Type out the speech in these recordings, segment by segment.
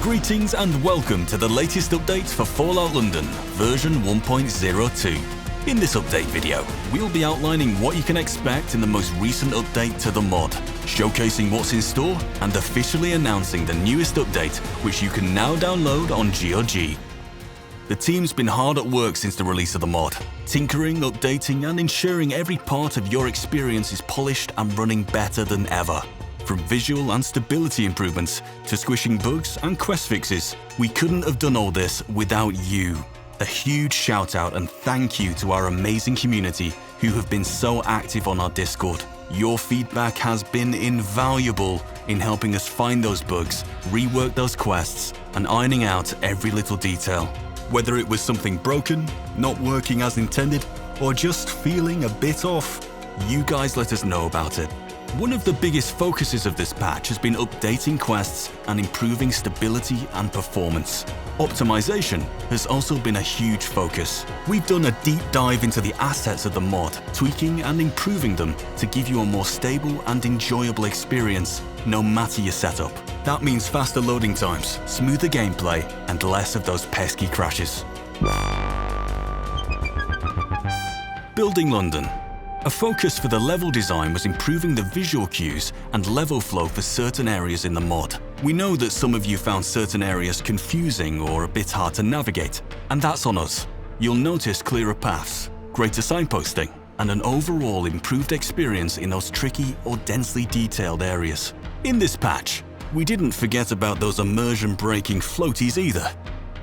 Greetings and welcome to the latest update for Fallout London, version 1.02. In this update video, we'll be outlining what you can expect in the most recent update to the mod, showcasing what's in store, and officially announcing the newest update, which you can now download on GOG. The team's been hard at work since the release of the mod, tinkering, updating, and ensuring every part of your experience is polished and running better than ever. From visual and stability improvements to squishing bugs and quest fixes, we couldn't have done all this without you. A huge shout out and thank you to our amazing community who have been so active on our Discord. Your feedback has been invaluable in helping us find those bugs, rework those quests, and ironing out every little detail. Whether it was something broken, not working as intended, or just feeling a bit off, you guys let us know about it. One of the biggest focuses of this patch has been updating quests and improving stability and performance. Optimization has also been a huge focus. We've done a deep dive into the assets of the mod, tweaking and improving them to give you a more stable and enjoyable experience, no matter your setup. That means faster loading times, smoother gameplay, and less of those pesky crashes. Building London. A focus for the level design was improving the visual cues and level flow for certain areas in the mod. We know that some of you found certain areas confusing or a bit hard to navigate, and that's on us. You'll notice clearer paths, greater signposting, and an overall improved experience in those tricky or densely detailed areas. In this patch, we didn't forget about those immersion-breaking floaties either.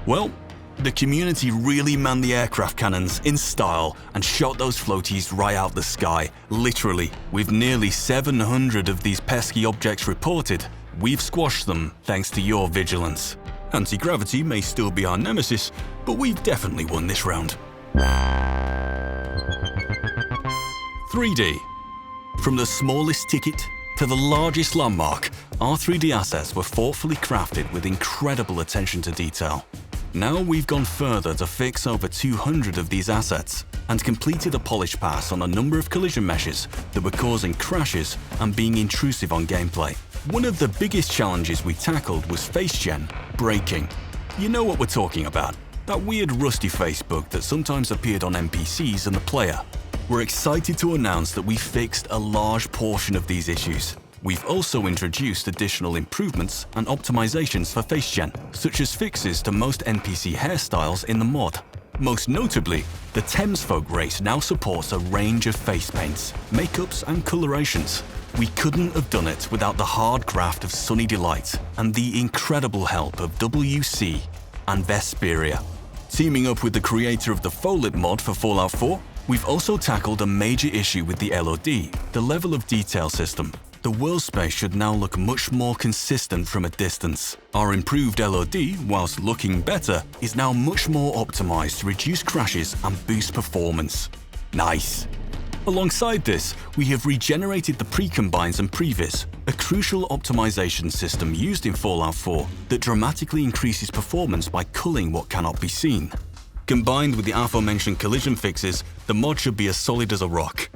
Well, the community really manned the aircraft cannons in style and shot those floaties right out the sky, literally. With nearly 700 of these pesky objects reported, we've squashed them thanks to your vigilance. Anti-gravity may still be our nemesis, but we've definitely won this round. 3D. From the smallest ticket to the largest landmark, our 3D assets were thoughtfully crafted with incredible attention to detail. Now we've gone further to fix over 200 of these assets and completed a polish pass on a number of collision meshes that were causing crashes and being intrusive on gameplay. One of the biggest challenges we tackled was face gen breaking. You know what we're talking about, that weird rusty face bug that sometimes appeared on NPCs and the player. We're excited to announce that we fixed a large portion of these issues. We've also introduced additional improvements and optimizations for face gen, such as fixes to most NPC hairstyles in the mod. Most notably, the 𝗙𝗹𝗹𝗪 race now supports a range of face paints, makeups, and colorations. We couldn't have done it without the hard graft of Sunny Delight and the incredible help of 𝗙𝗹𝗪𝐶 and 𝗏𝗡𝗪. Teaming up with the creator of the FOLON mod for Fallout 4, we've also tackled a major issue with the LOD, the level of detail system. The world space should now look much more consistent from a distance. Our improved LOD, whilst looking better, is now much more optimized to reduce crashes and boost performance. Nice! Alongside this, we have regenerated the pre-combines and previs, a crucial optimization system used in Fallout 4 that dramatically increases performance by culling what cannot be seen. Combined with the aforementioned collision fixes, the mod should be as solid as a rock.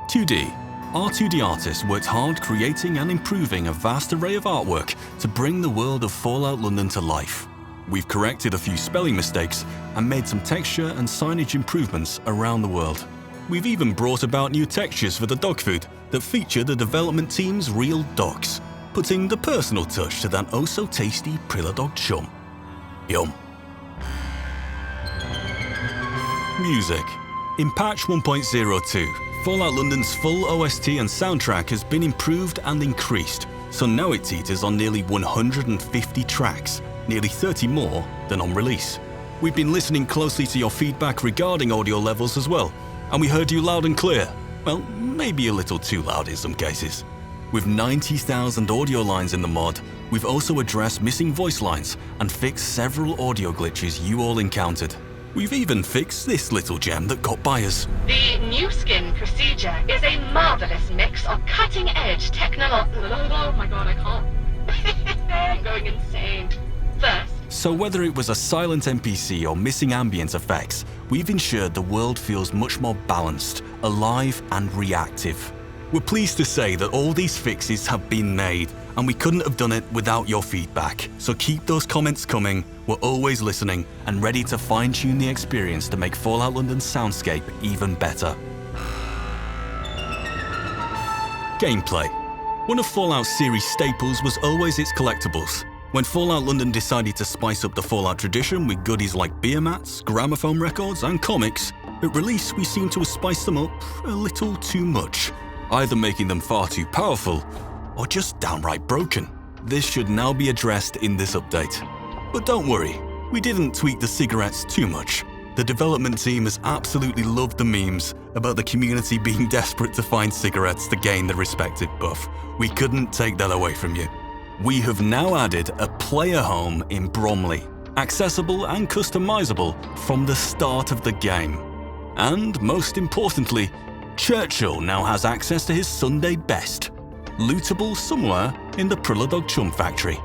2D. Our 2D artists worked hard creating and improving a vast array of artwork to bring the world of Fallout London to life. We've corrected a few spelling mistakes and made some texture and signage improvements around the world. We've even brought about new textures for the dog food that feature the development team's real dogs, putting the personal touch to that oh-so-tasty Prilla Dog chum. Yum. Music. In patch 1.02, Fallout London's full OST and soundtrack has been improved and increased, so now it teeters on nearly 150 tracks, nearly 30 more than on release. We've been listening closely to your feedback regarding audio levels as well, and we heard you loud and clear. Well, maybe a little too loud in some cases. With 90,000 audio lines in the mod, we've also addressed missing voice lines and fixed several audio glitches you all encountered. We've even fixed this little gem that got by us. The new skin procedure is a marvelous mix of cutting-edge technology. Oh my god, I can't. I'm going insane. First. So whether it was a silent NPC or missing ambient effects, we've ensured the world feels much more balanced, alive, and reactive. We're pleased to say that all these fixes have been made, and we couldn't have done it without your feedback. So keep those comments coming, we're always listening and ready to fine-tune the experience to make Fallout London's soundscape even better. Gameplay. One of Fallout's series staples was always its collectibles. When Fallout London decided to spice up the Fallout tradition with goodies like beer mats, gramophone records and comics, at release we seemed to have spiced them up a little too much, either making them far too powerful or just downright broken. This should now be addressed in this update. But don't worry, we didn't tweak the cigarettes too much. The development team has absolutely loved the memes about the community being desperate to find cigarettes to gain the respective buff. We couldn't take that away from you. We have now added a player home in Bromley, accessible and customizable from the start of the game. And most importantly, Churchill now has access to his Sunday best, lootable somewhere in the 𝗙𝗪𝗪𝗡 factory.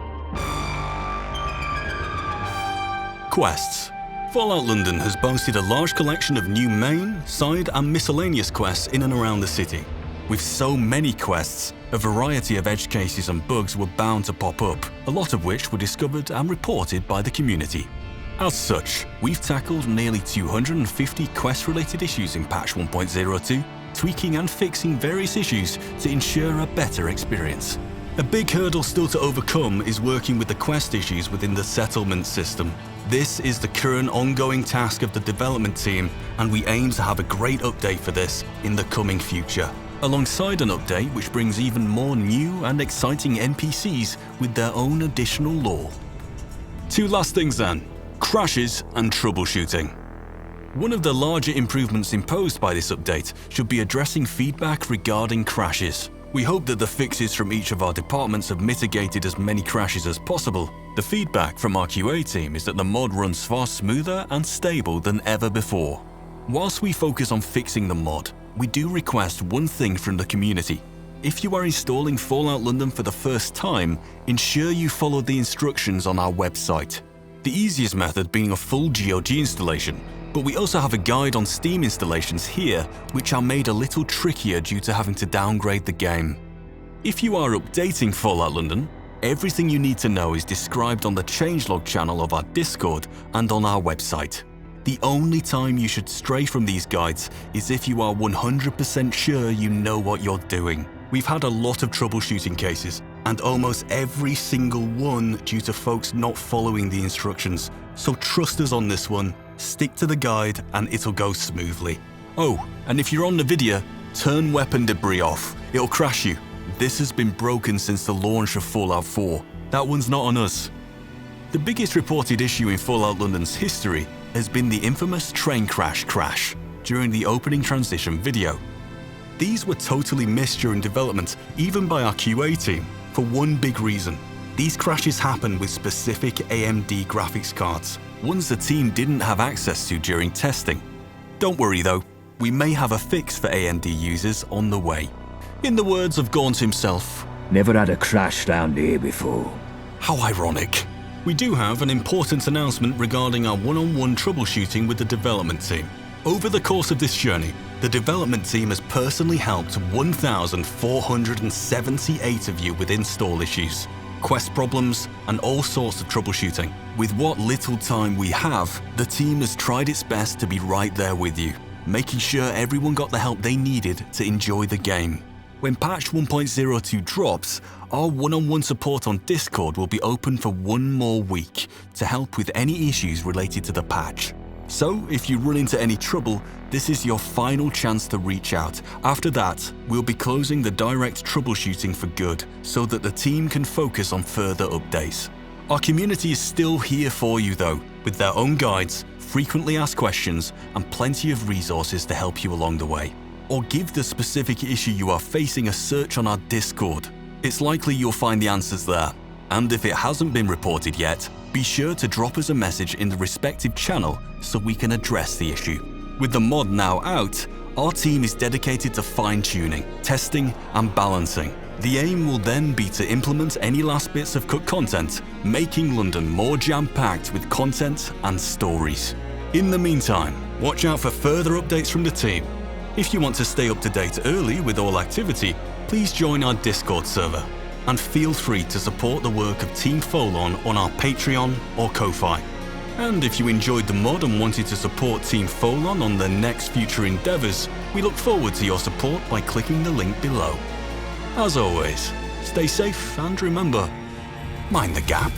Quests. Fallout London has boasted a large collection of new main, side and miscellaneous quests in and around the city. With so many quests, a variety of edge cases and bugs were bound to pop up, a lot of which were discovered and reported by the community. As such, we've tackled nearly 250 quest-related issues in patch 1.02, tweaking and fixing various issues to ensure a better experience. A big hurdle still to overcome is working with the quest issues within the settlement system. This is the current ongoing task of the development team, and we aim to have a great update for this in the coming future, alongside an update which brings even more new and exciting NPCs with their own additional lore. Two last things then, crashes and troubleshooting. One of the larger improvements imposed by this update should be addressing feedback regarding crashes. We hope that the fixes from each of our departments have mitigated as many crashes as possible. The feedback from our QA team is that the mod runs far smoother and stable than ever before. Whilst we focus on fixing the mod, we do request one thing from the community. If you are installing Fallout London for the first time, ensure you follow the instructions on our website. The easiest method being a full GOG installation, but we also have a guide on Steam installations here, which are made a little trickier due to having to downgrade the game. If you are updating Fallout London, everything you need to know is described on the changelog channel of our Discord and on our website. The only time you should stray from these guides is if you are 100% sure you know what you're doing. We've had a lot of troubleshooting cases, and almost every single one due to folks not following the instructions. So trust us on this one, stick to the guide and it'll go smoothly. Oh, and if you're on NVIDIA, turn weapon debris off, it'll crash you. This has been broken since the launch of Fallout 4. That one's not on us. The biggest reported issue in Fallout London's history has been the infamous train crash during the opening transition video. These were totally missed during development, even by our QA team, for one big reason. These crashes happen with specific AMD graphics cards, ones the team didn't have access to during testing. Don't worry though, we may have a fix for AMD users on the way. In the words of 𝗙𝗪𝗪𝗡 himself, "Never had a crash round here before." How ironic. We do have an important announcement regarding our one-on-one troubleshooting with the development team. Over the course of this journey, the development team has personally helped 1,478 of you with install issues, quest problems, and all sorts of troubleshooting. With what little time we have, the team has tried its best to be right there with you, making sure everyone got the help they needed to enjoy the game. When patch 1.02 drops, our one-on-one support on Discord will be open for one more week to help with any issues related to the patch. So, if you run into any trouble, this is your final chance to reach out. After that, we'll be closing the direct troubleshooting for good, so that the team can focus on further updates. Our community is still here for you though, with their own guides, frequently asked questions, and plenty of resources to help you along the way. Or give the specific issue you are facing a search on our Discord. It's likely you'll find the answers there. And if it hasn't been reported yet, be sure to drop us a message in the respective channel so we can address the issue. With the mod now out, our team is dedicated to fine-tuning, testing, and balancing. The aim will then be to implement any last bits of cut content, making London more jam-packed with content and stories. In the meantime, watch out for further updates from the team. If you want to stay up to date early with all activity, please join our Discord server. and feel free to support the work of Team FOLON on our Patreon or Ko-Fi. And if you enjoyed the mod and wanted to support Team FOLON on their next future endeavours, we look forward to your support by clicking the link below. As always, stay safe and remember, mind the gap.